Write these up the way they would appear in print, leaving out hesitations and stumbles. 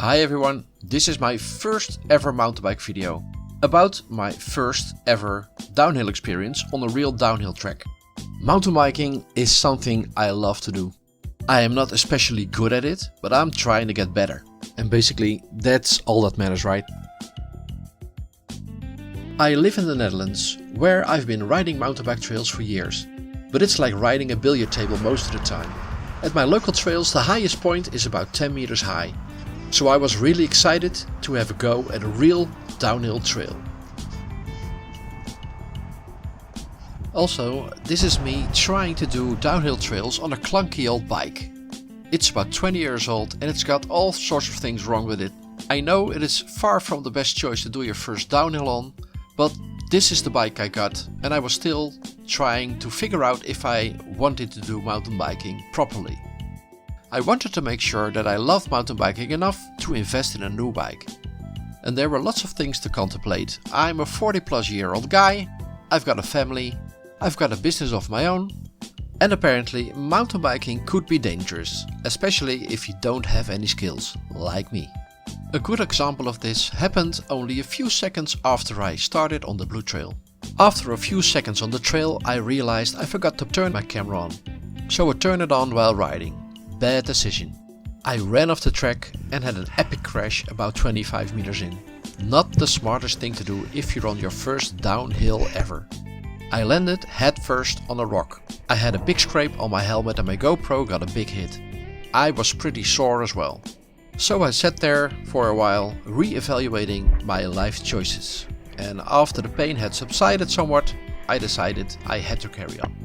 Hi everyone, this is my first ever mountain bike video about my first ever downhill experience on a real downhill track. Mountain biking is something I love to do. I am not especially good at it, but I'm trying to get better. And basically that's all that matters, right? I live in the Netherlands, where I've been riding mountain bike trails for years. But it's like riding a billiard table most of the time. At my local trails the highest point is about 10 meters high. So I was really excited to have a go at a real downhill trail. Also, this is me trying to do downhill trails on a clunky old bike. It's about 20 years old and it's got all sorts of things wrong with it. I know it is far from the best choice to do your first downhill on, but this is the bike I got and I was still trying to figure out if I wanted to do mountain biking properly. I wanted to make sure that I loved mountain biking enough to invest in a new bike. And there were lots of things to contemplate. I'm a 40-plus-year-old guy, I've got a family, I've got a business of my own, and apparently mountain biking could be dangerous, especially if you don't have any skills, like me. A good example of this happened only a few seconds after I started on the Blue Trail. After a few seconds on the trail I realized I forgot to turn my camera on, so I turned it on while riding. Bad decision. I ran off the track and had an epic crash about 25 meters in. Not the smartest thing to do if you're on your first downhill ever. I landed head first on a rock. I had a big scrape on my helmet and my GoPro got a big hit. I was pretty sore as well. So I sat there for a while re-evaluating my life choices. And after the pain had subsided somewhat, I decided I had to carry on.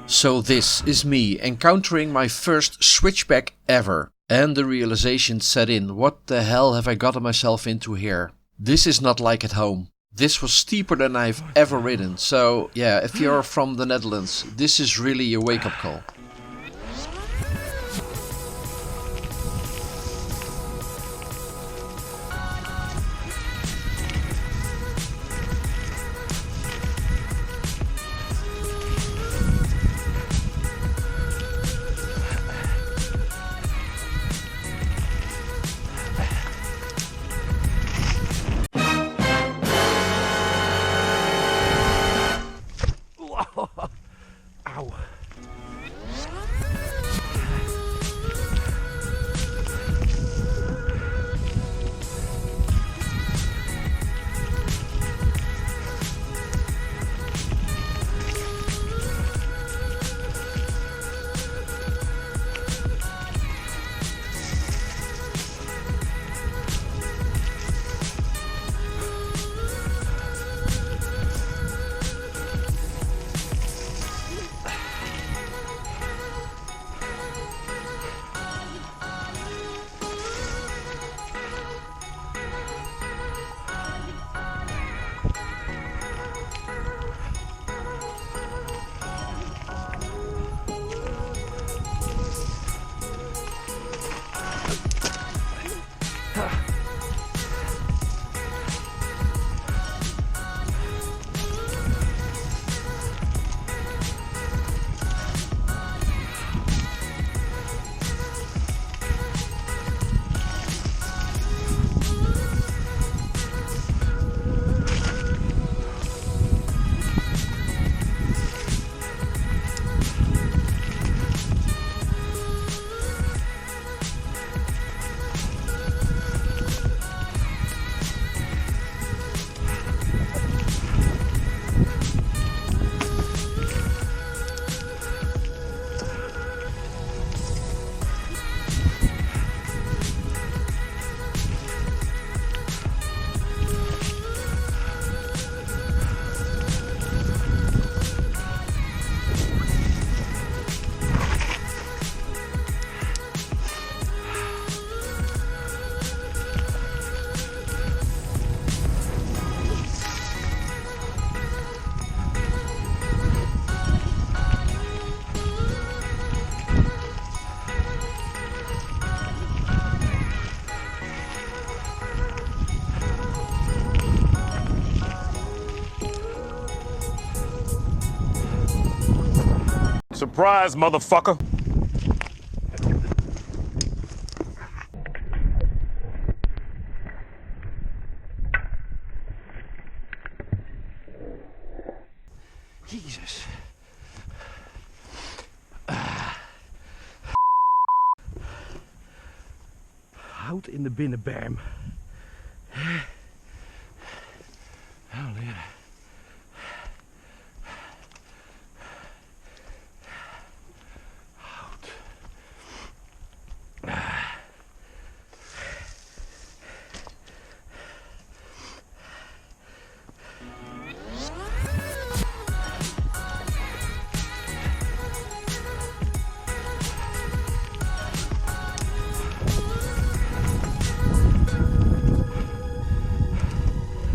So this is me encountering my first switchback ever. And the realization set in, what the hell have I gotten myself into here? This is not like at home. This was steeper than I've ever ridden. So yeah, if you're from the Netherlands, this is really a wake-up call. Ow. Surprise, motherfucker. Jesus. Hout in de binnenberm. Oh, yeah. Hout.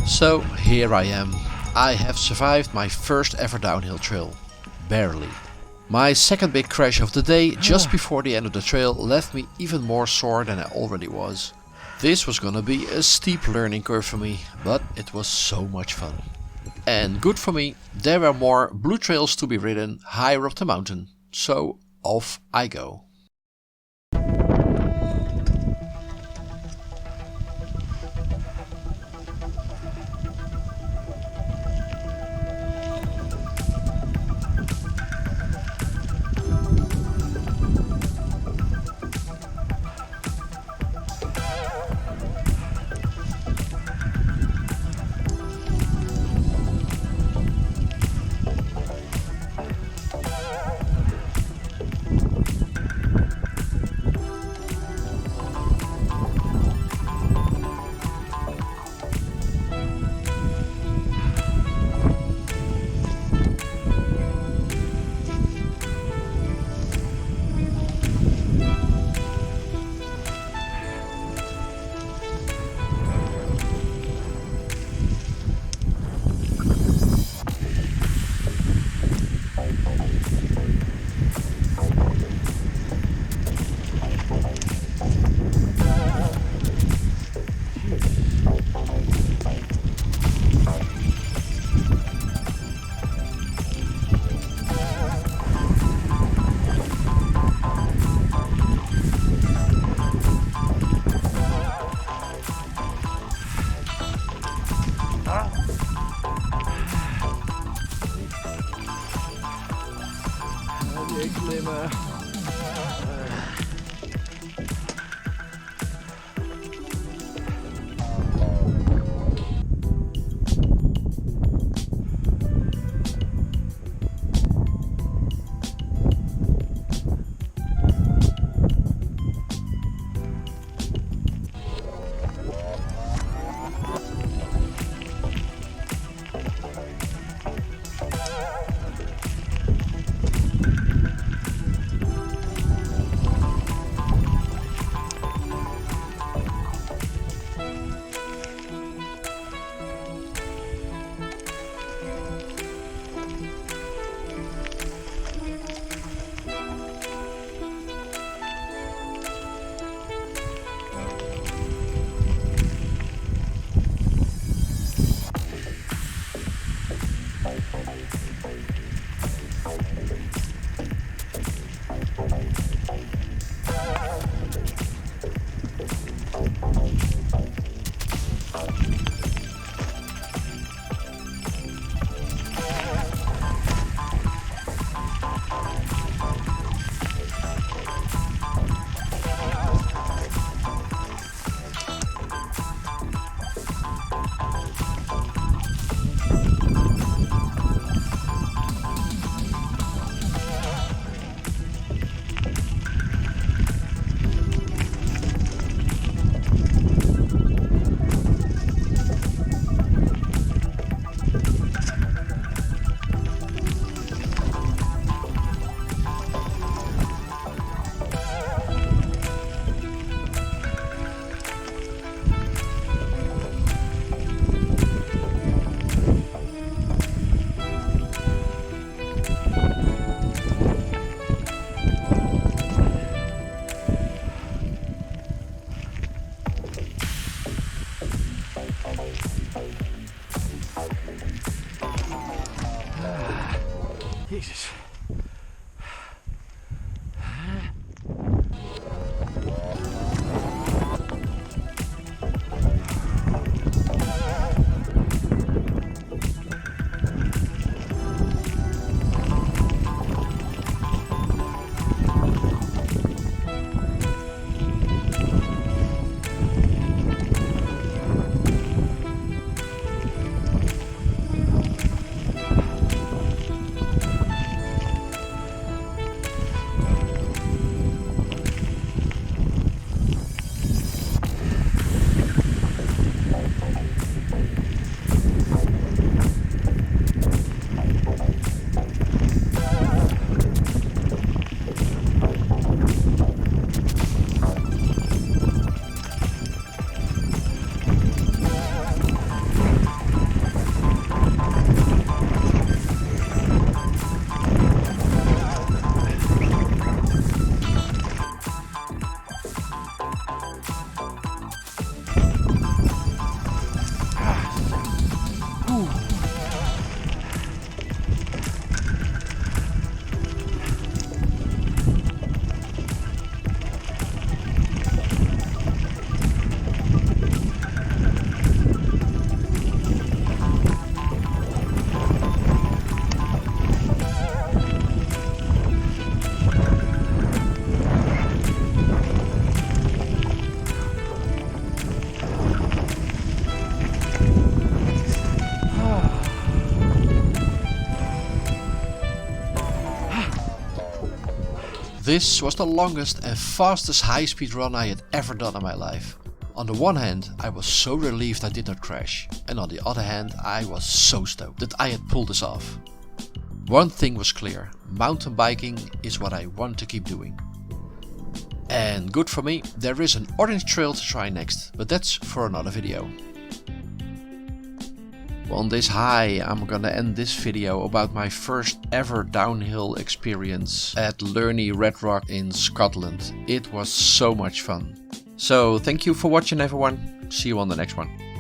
So here I am. I have survived my first ever downhill trail. Barely. My second big crash of the day just before the end of the trail left me even more sore than I already was. This was gonna be a steep learning curve for me, but it was so much fun. And good for me, there were more blue trails to be ridden higher up the mountain. So off I go. This was the longest and fastest high-speed run I had ever done in my life. On the one hand, I was so relieved I did not crash, and on the other hand, I was so stoked that I had pulled this off. One thing was clear, mountain biking is what I want to keep doing. And good for me, there is an orange trail to try next, but that's for another video. On this high, I'm gonna end this video about my first ever downhill experience at Learnie Red Rock in Scotland. It was so much fun. So thank you for watching everyone, see you on the next one.